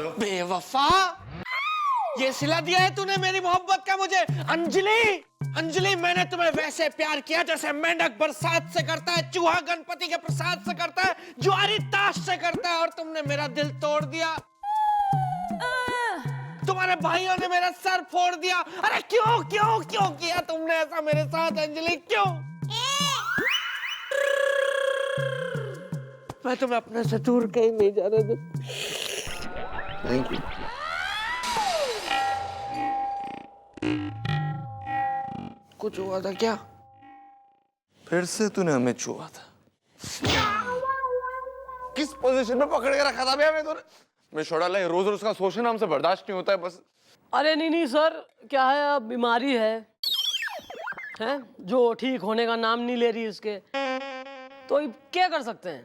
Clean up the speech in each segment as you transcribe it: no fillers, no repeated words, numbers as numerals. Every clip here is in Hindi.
दो। बेवफा, ये सिला दिया है तूने मेरी मोहब्बत का मुझे। अंजलि, अंजलि, मैंने तुम्हें वैसे प्यार किया जैसे मेंढक बरसात से करता है, चूहा गणपति के प्रसाद से करता है, जुआरी ताश से करता है, और तुमने मेरा दिल तोड़ दिया। तुम्हारे भाइयों ने मेरा सर फोड़ दिया। अरे क्यों क्यों क्यों किया तुमने ऐसा मेरे साथ अंजलि, क्यों? मैं तुम्हें अपने से दूर कहीं नहीं जाने दूं। Thank you. कुछ हुआ था क्या? फिर से तूने हमें छुआ था। किस पोजीशन में पकड़ के रखा था भैया मैं तूने? मैं छोड़ा ला, रोज रोज का शोषण हमसे बर्दाश्त नहीं होता है बस। अरे नहीं सर, क्या है, अब बीमारी है जो ठीक होने का नाम नहीं ले रही इसके, तो क्या कर सकते हैं।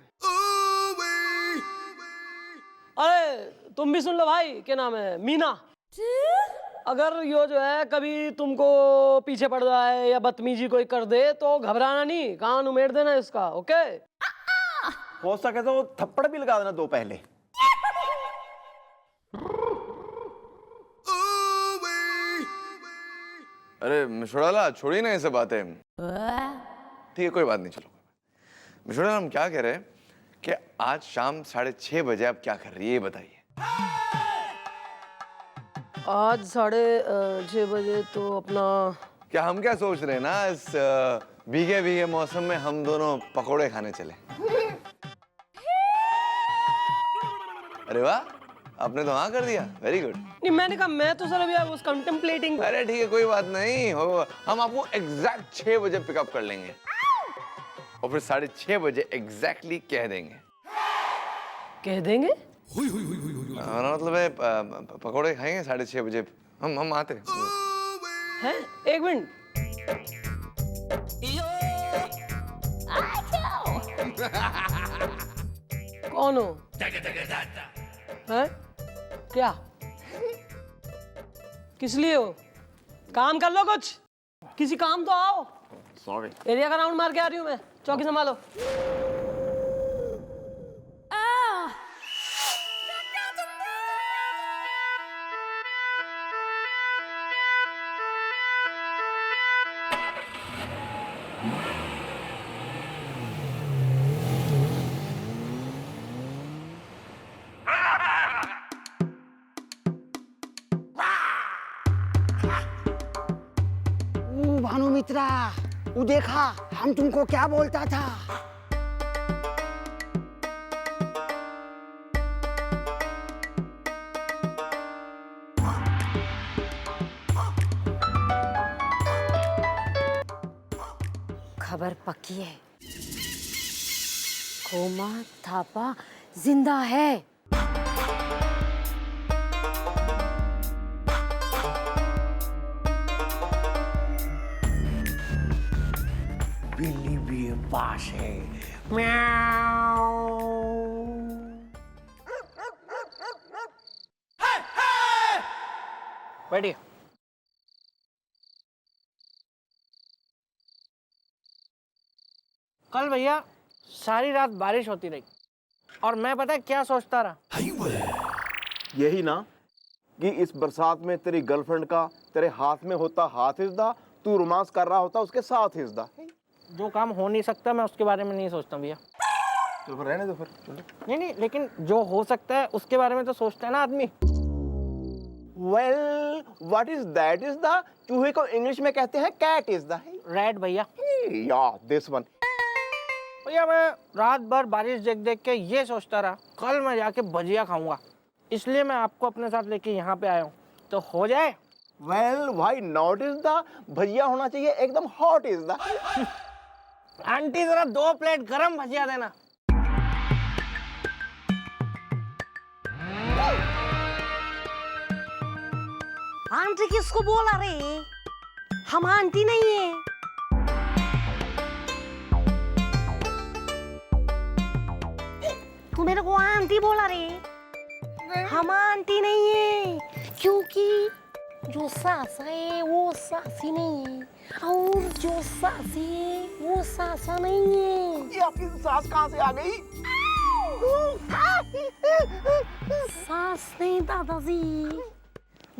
अरे तुम भी सुन लो भाई, क्या नाम है, मीना। अगर यो जो है कभी तुमको पीछे पड़ जाए या बदतमीजी कोई कर दे तो घबराना नहीं, कान उमेड़ देना इसका, ओके? हो सके तो थप्पड़ भी लगा देना दो पहले। अरे मिशोड़ा, छोड़ी ना ऐसे बातें। ठीक है, कोई बात नहीं, चलो। मिशोड़ा, हम क्या कह रहे हैं कि आज शाम 6:30 बजे आप क्या कर रही है ये बताइए। आज 6:30 बजे तो अपना क्या हम क्या सोच रहे हैं ना, इस भीगे भीगे मौसम में हम दोनों पकोड़े खाने चले। अरे वाह, आपने तो हाँ कर दिया, वेरी गुड। नहीं, मैंने कहा मैं तो सर अभी आई वाज कंटेम्पलेटिंग। अरे ठीक है, कोई बात नहीं, हो हम आपको एग्जैक्ट 6 बजे पिकअप कर लेंगे और फिर 6:30 बजे एग्जैक्टली कह देंगे। कह देंगे? मतलब है पकोड़े खाएंगे 6:30 बजे, हम आते हैं। एक मिनट, कौन हो? हैं? क्या? किस लिए हो? काम कर लो कुछ, किसी काम तो आओ। सॉरी। एरिया का राउंड मार के आ रही हूँ मैं, चौकी संभालो। भानुमित्रा, वो देखा, हम तुमको क्या बोलता था। खबर पक्की है, खोमा थापा जिंदा है। बिल्ली भी पास है। म्याऊ। बैठिए। कल भैया सारी रात बारिश होती रही और मैं पता है क्या सोचता रहा। यही ना कि इस बरसात में तेरी गर्लफ्रेंड का तेरे हाथ में होता हाथ हिस्दा, तू रोमांस कर रहा होता उसके साथ हिस्दा। जो काम हो नहीं सकता मैं उसके बारे में नहीं सोचता भैया। तो फिर रहने दो फिर। नहीं, लेकिन जो हो सकता है उसके बारे में तो सोचता है ना आदमी। Well, what is that is the, चूहे को इंग्लिश में कहते हैं कैट इज द। रेड भैया। Yeah, this one. भैया मैं रात भर बारिश देख देख के ये सोचता रहा कल मैं जाके भजिया खाऊंगा, इसलिए मैं आपको अपने साथ लेके यहाँ पे आया हूँ। तो हो जाए? Well, why not is the, भजिया होना चाहिए एकदम हॉट इज द। आंटी जरा 2 प्लेट गरम भजिया देना। आंटी किसको बोला रे? हम आंटी नहीं है। तू मेरे को आंटी बोला रे? हम आंटी नहीं है, क्योंकि जो सासा है वो सासी नहीं है और जो सासी है वो सासा नहीं है। ये आपकी सास कहाँ से आ गई? सास नहीं नहीं दादाजी,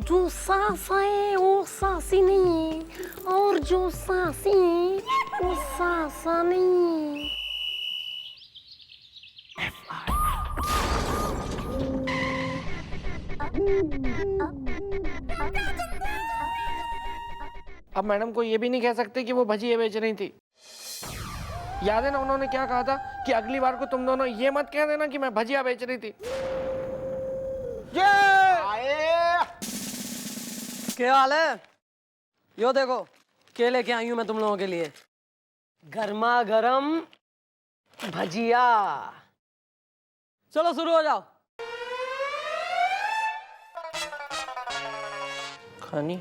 जो सास है वो सासी नहीं है और जो सासी है वो सासा नहीं है। अब मैडम को ये भी नहीं कह सकते कि वो भजिए बेच रही थी। याद है ना उन्होंने क्या कहा था कि अगली बार को तुम दोनों ये मत कह देना कि मैं भजिया बेच रही थी। क्या हाल है? यो देखो क्या लेके आई हूं मैं तुम लोगों के लिए, गर्मा गर्म भजिया। चलो शुरू हो जाओ। खानी।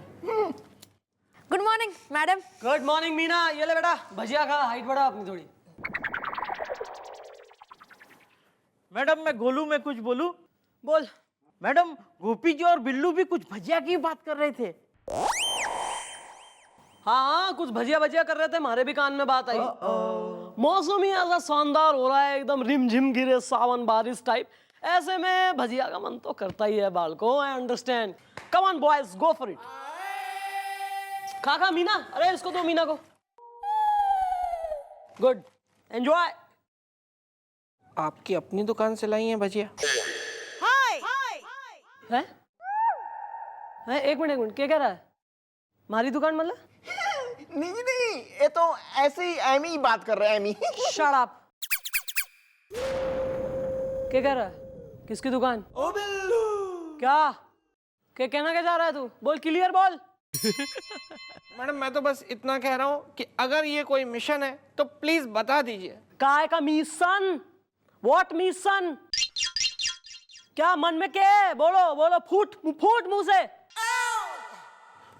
Good morning madam. Good morning Meena, ये ले बेटा भजिया खा, हाइट बढ़ा अपनी थोड़ी। मैडम मैं गोलू में कुछ बोलूं? बोल। मैडम गोपी जी और बिल्लू भी कुछ भजिया की बात कर रहे थे। हाँ कुछ भजिया भजिया कर रहे थे, हमारे भी कान में बात आई। मौसम ही ऐसा शानदार हो रहा है, एकदम रिमझिम गिरे सावन बारिश टाइप, ऐसे में भजिया का मन तो करता ही है बालको। I understand. Come on boys, go for it. खा खा मीना, अरे इसको दो मीना को। Good, enjoy. आपकी अपनी दुकान से लाई है भजिया? है? एक मिनट क्या कह रहा है? हमारी दुकान मतलब? नहीं नहीं, ये तो ऐसे ही एमी ही बात कर रहे हैं, एमी। Shut up. क्या कह रहा है? किसकी दुकान? ओ बिल्लू। क्या कहना क्या चाह रहा है तू? बोल, क्लियर बोल। मैडम मैं तो बस इतना कह रहा हूँ कि अगर ये कोई मिशन है तो प्लीज बता दीजिए। काय का मिशन? What mission? क्या मन में क्या है? बोलो बोलो, फूट फूट मुंह से।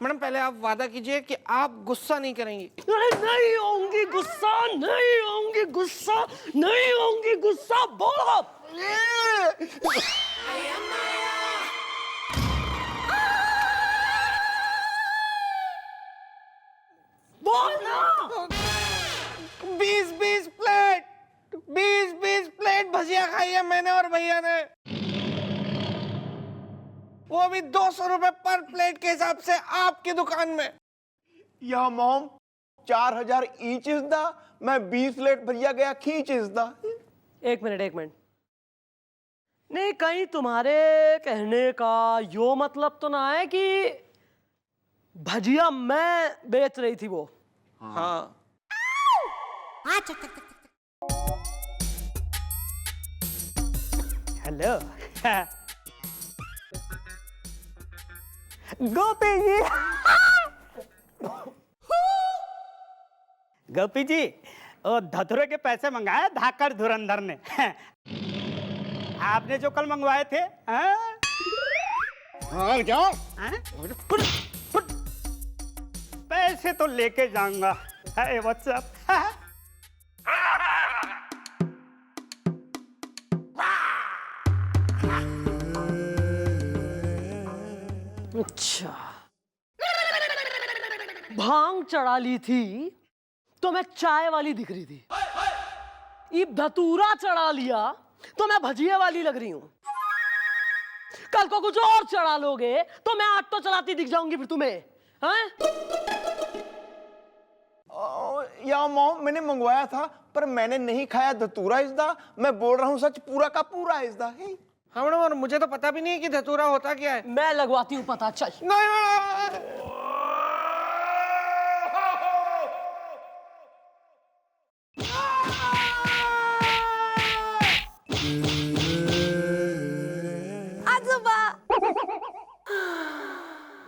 मैडम पहले आप वादा कीजिए कि आप गुस्सा नहीं करेंगी। अरे नहीं होंगी गुस्सा, नहीं होंगी गुस्सा, नहीं होंगी गुस्सा। बोलो। बोलना। 20-20 प्लेट, 20-20 प्लेट भजिया खाई है मैंने और भैया ने, वो भी 200 रुपए पर प्लेट के हिसाब से आपकी दुकान में। या मॉम 4000 ईच इज द, मैं 20 प्लेट भजिया गया खींच इज द। एक मिनट नहीं, कहीं तुम्हारे कहने का यो मतलब तो ना है कि भजिया मैं बेच रही थी वो? हाँ। हेलो गोपी जी। गोपी जी, वो धतुरे के पैसे मंगाए धाकड़ धुरंधर ने। आपने जो कल मंगवाए थे। हाँ जाओ। पैसे तो लेके जाऊंगा। है व्हाट्सएप। अच्छा, भांग चढ़ा ली थी तो मैं चाय वाली दिख रही थी, ये धतूरा चढ़ा लिया तो मैं भजिया वाली लग रही हूं। कल को कुछ और चढ़ा लोगे तो मैं ऑटो चलाती दिख जाऊंगी फिर तुम्हें, हैं? या मॉम मैंने मंगवाया था पर मैंने नहीं खाया। धतूरा इज द, मैं बोल रहा हूँ सच, पूरा का पूरा इज द। हाँ मैडम, और मुझे तो पता भी नहीं है कि धतूरा होता क्या है। मैं लगवाती हूँ पता, चल। नहीं मैडम। आजोबा।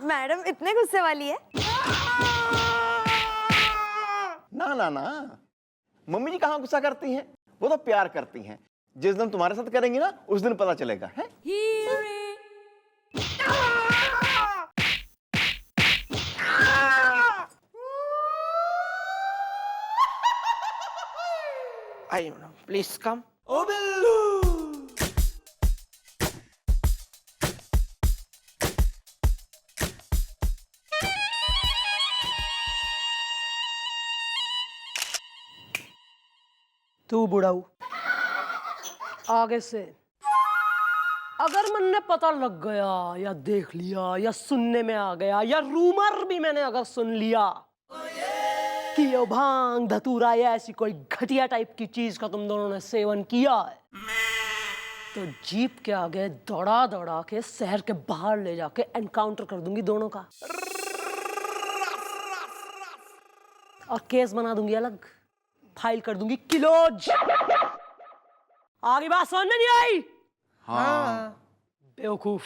मैडम इतने गुस्से वाली है? ना ना ना, मम्मी जी कहाँ गुस्सा करती हैं, वो तो प्यार करती हैं। जिस दिन तुम्हारे साथ करेंगी ना उस दिन पता चलेगा। है आइए मैडम, प्लीज कम। ओ बिल्लू। तू बुढ़ाऊ, आगे से अगर मन में पता लग गया या देख लिया या सुनने में आ गया या रूमर भी मैंने अगर सुन लिया कि ये भांग धतूरा या ऐसी कोई घटिया टाइप की चीज का तुम दोनों ने सेवन किया है, तो जीप के आगे दौड़ा दौड़ा के शहर के बाहर ले जाके एनकाउंटर कर दूंगी दोनों का, और केस बना दूंगी अलग, फाइल कर दूंगी किलोज। आगे बात समझ में नहीं आई? हाँ। बेवकूफ।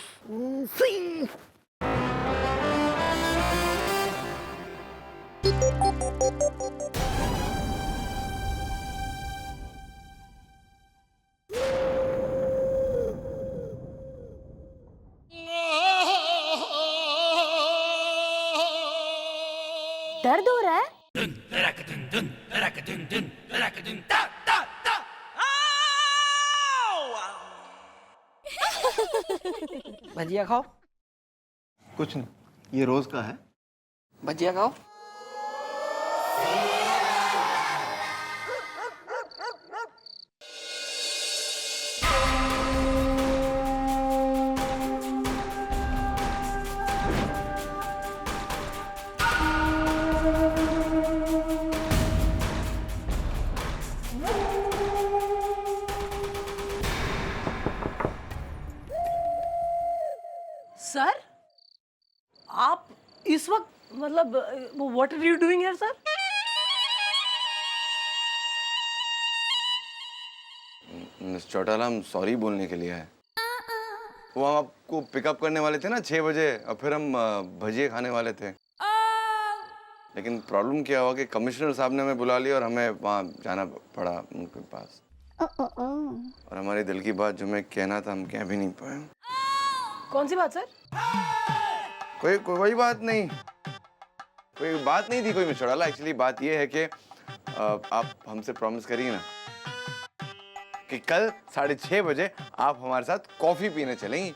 दर्द हो रहा है? भजिया खाओ, कुछ नहीं, ये रोज का है। भजिया खाओ। सर, आप इस वक्त मतलब what are you doing here sir? Miss Chautala, हम सॉरी बोलने के लिए आए। वो हम आपको पिकअप करने वाले थे ना 6 बजे, और फिर हम भजिए खाने वाले थे। लेकिन प्रॉब्लम क्या हुआ कि कमिश्नर साहब ने हमें बुला लिया और हमें वहाँ जाना पड़ा उनके पास। और हमारे दिल की बात जो मैं कहना था हम कह भी नहीं पाए। कौन सी बात सर? कोई बात नहीं, कोई बात नहीं थी कोई मिस चौटाला। एक्चुअली बात ये है कि आप हमसे प्रॉमिस करिए ना कि कल 6:30 बजे आप हमारे साथ कॉफी पीने चलेंगी।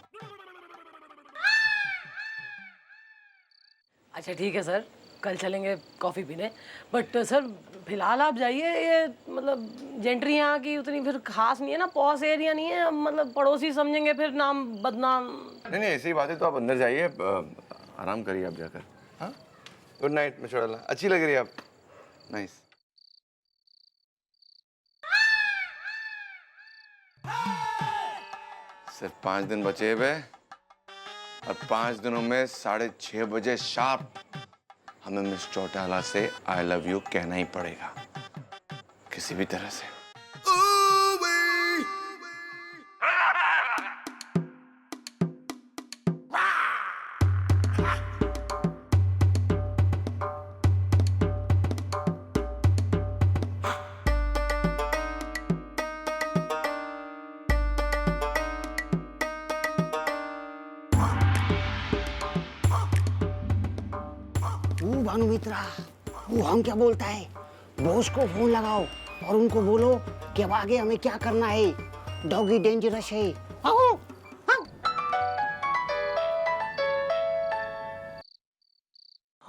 अच्छा ठीक है सर, कल चलेंगे कॉफी पीने, बट सर फिलहाल आप जाइए। ये मतलब जेंट्री यहाँ की उतनी फिर खास नहीं है ना, पॉस एरिया नहीं है, मतलब पड़ोसी समझेंगे फिर नाम बदनाम। नहीं ऐसी बात है तो आप अंदर जाइए, आराम करिए आप जाकर। हाँ, गुड नाइट मिस चौटाला, अच्छी लग रही है आप। नाइस। सिर्फ 5 दिन बचे हुए और 5 दिनों में 6:30 बजे शार्प हमें मिस चौटाला से आई लव यू कहना ही पड़ेगा, किसी भी तरह से। भानु मित्रा, वो हम क्या बोलता है, बॉस को फोन लगाओ और उनको बोलो कि अब आगे हमें क्या करना है। डॉगी डेंजरस है। आओ, आओ।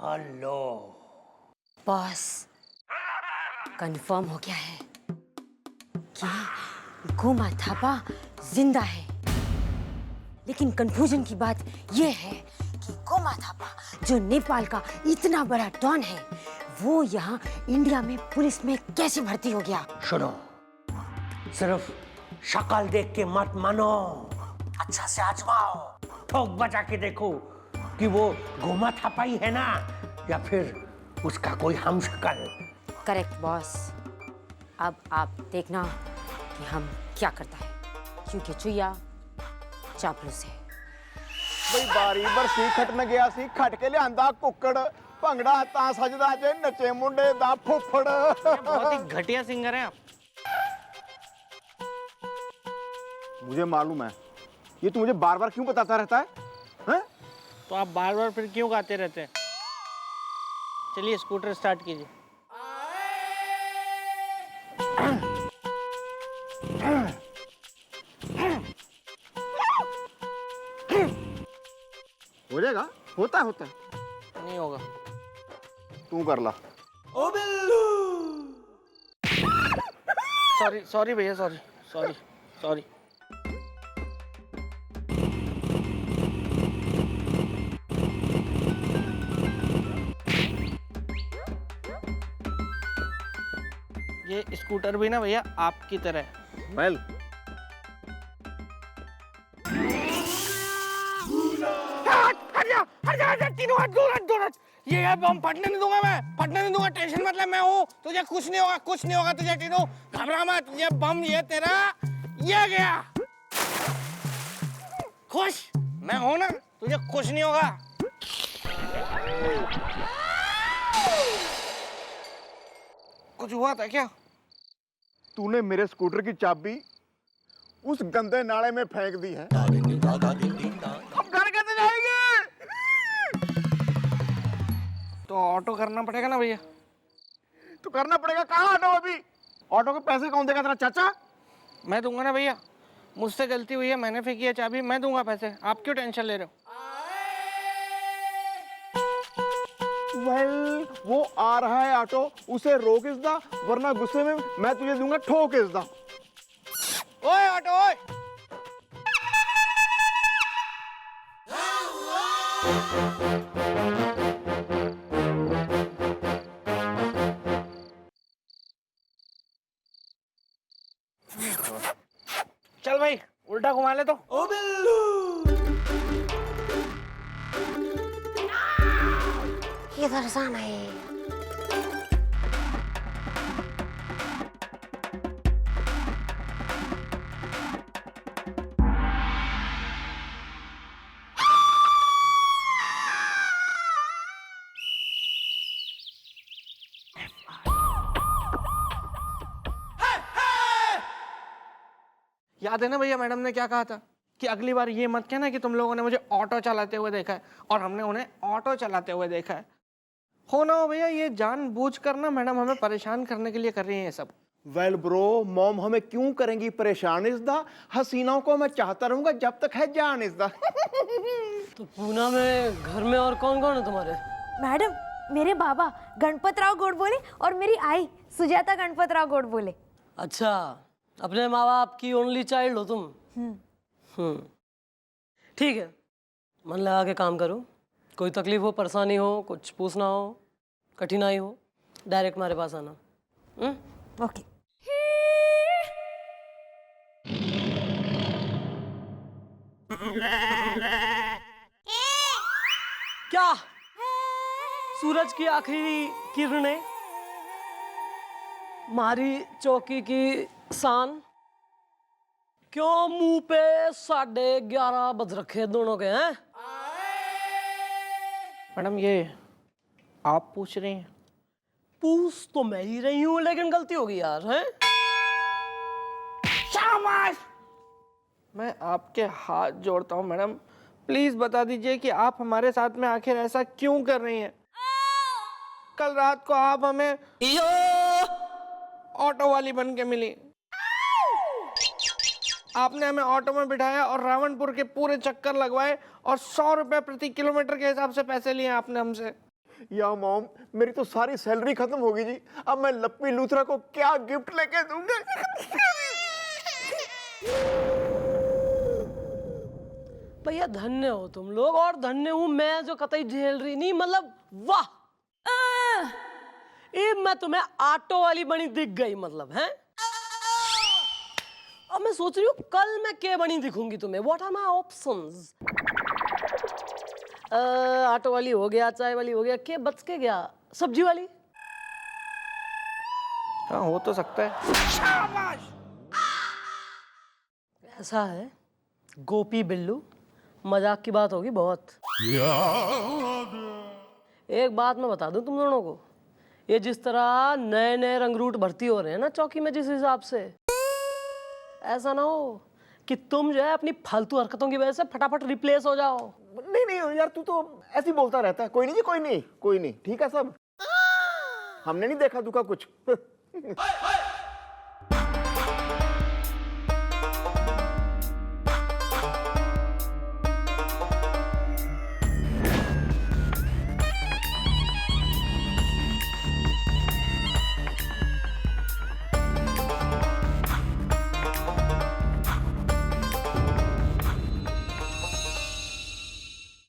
हेलो बॉस, कंफर्म हो गया है कि गोमा थापा जिंदा है, लेकिन कंफ्यूजन की बात यह है कि गोमा थापा जो नेपाल का इतना बड़ा डॉन है, वो यहाँ इंडिया में पुलिस में कैसे भर्ती हो गया। सुनो, सिर्फ शक्ल देख के मत मानो, अच्छा से आजमाओ, ठोक बजा के देखो कि वो गोमा थापा ही है ना या फिर उसका कोई हमशक्ल। करेक्ट बॉस, अब आप देखना कि हम क्या करता है, क्योंकि चुया चापलूस है। ਬਈ ਬਾਰੀ ਬਰਸੀ ਖਟਣ ਗਿਆ ਸੀ, ਖਟ ਕੇ ਲਿਆਂਦਾ ਕੁੱਕੜ, ਭੰਗੜਾ ਤਾਂ ਸਜਦਾ ਜੇ ਨੱਚੇ ਮੁੰਡੇ ਦਾ ਫੁੱਫੜ। बहुत ही घटिया सिंगर हैं आप। मुझे मालूम है, ये तू मुझे बार बार क्यों बताता रहता है? हैं? तो आप बार बार फिर क्यों गाते रहते हैं? चलिए स्कूटर स्टार्ट कीजिए। हो जाएगा, होता है नहीं होगा। तू कर ला। सॉरी सॉरी भैया, सॉरी सॉरी सॉरी। ये स्कूटर भी ना भैया आपकी तरह है। वेल हट जा तीनों हाथ दूर हट दूर हट। ये बम फटने नहीं दूंगा, मैं फटने नहीं दूंगा, टेंशन मतलब मैं हूँ, तुझे कुछ नहीं होगा, कुछ नहीं होगा तुझे टीनू, घबरा मत। ये बम ये तेरा ये गया, खुश मैं हूँ ना, तुझे कुछ नहीं होगा। कुछ हुआ था क्या? तूने मेरे स्कूटर की चाबी उस गंदे नाले में फेंक दी है। अब घर कैसे जाएंगे? तो ऑटो करना पड़ेगा ना भैया। तो करना पड़ेगा। कहाँ ऑटो अभी? ऑटो के पैसे कौन देगा? तेरा चाचा? मैं दूंगा ना भैया, मुझसे गलती हुई है, मैंने फेंकी है चाबी, मैं दूंगा पैसे, आप क्यों टेंशन ले रहे हो? वेल वो आ रहा है ऑटो, उसे रोक इस दा, वरना गुस्से में मैं तुझे दूंगा ठोक इस दा। ओए ऑटो ओए। चल भाई उल्टा घुमा ले तो। ओ बिल्लू किधर जाना है? याद है ना भैया मैडम ने क्या कहा था कि अगली बार ये मत कहना कि तुम लोगों ने मुझे ऑटो चलाते हुए देखा है, और हमने उन्हें ऑटो चलाते हुए देखा है। हो ना हो भैया, ये जानबूझ कर ना मैडम हमें परेशान करने के लिए कर रही है ये सब। वेल ब्रो, मॉम हमें क्यों करेंगी परेशान इस दा? हसीनाओं को मैं चाहता रहूंगा जब तक है जान इस दा। तो पूना में घर में और कौन कौन है तुम्हारे? मैडम मेरे बाबा गणपतराव गोडबोले और मेरी आई सुजाता गणपतराव गोडबोले। अच्छा, अपने माँ बाप की ओनली चाइल्ड हो तुम? ठीक है, मन लगा के काम करो। कोई तकलीफ हो, परेशानी हो, कुछ पूछना हो, कठिनाई हो, डायरेक्ट हमारे पास आना। ओके। क्या सूरज की आखिरी किरणें, मारी चौकी की शान, क्यों मुंह पे 11:30 बज रखे दोनों के हैं? मैडम ये आप पूछ रही हैं? पूछ तो मैं ही रही हूँ, लेकिन गलती होगी यार, हैं? शाबाश! मैं आपके हाथ जोड़ता हूँ मैडम, प्लीज बता दीजिए कि आप हमारे साथ में आखिर ऐसा क्यों कर रही हैं? कल रात को आप हमें ऑटो वाली बन के मिली, आपने हमें ऑटो में बिठाया और रावणपुर के पूरे चक्कर लगवाए, और 100 रुपए प्रति किलोमीटर के हिसाब से पैसे लिए आपने हमसे। या मॉम, मेरी तो सारी सैलरी खत्म होगी जी। अब मैं लप्पी लूथरा को क्या गिफ्ट लेके दूंगा? भैया धन्य हो तुम लोग, और धन्य हूं मैं जो कतई झेल रही नहीं। मतलब वाह, ये मैं तुम्हें ऑटो वाली बनी दिख गई, मतलब है। अब मैं सोच रही हूँ कल मैं क्या बनी दिखूंगी तुम्हें। What are my options? Auto वाली हो गया, चाय वाली हो गया, क्या बच के गया? सब्जी वाली? हाँ हो तो सकता है। शाबाश! ऐसा है गोपी बिल्लू, मजाक की बात होगी बहुत। एक बात मैं बता दूं तुम दोनों को, ये जिस तरह नए नए रंगरूट भर्ती हो रहे हैं ना चौकी में, जिस हिसाब से, ऐसा ना हो कि तुम जो है अपनी फालतू हरकतों की वजह से फटाफट रिप्लेस हो जाओ। नहीं नहीं यार, तू तो ऐसे ही बोलता रहता है। कोई नहीं जी, कोई नहीं, कोई नहीं, ठीक है सब। हमने नहीं देखा दुखा कुछ।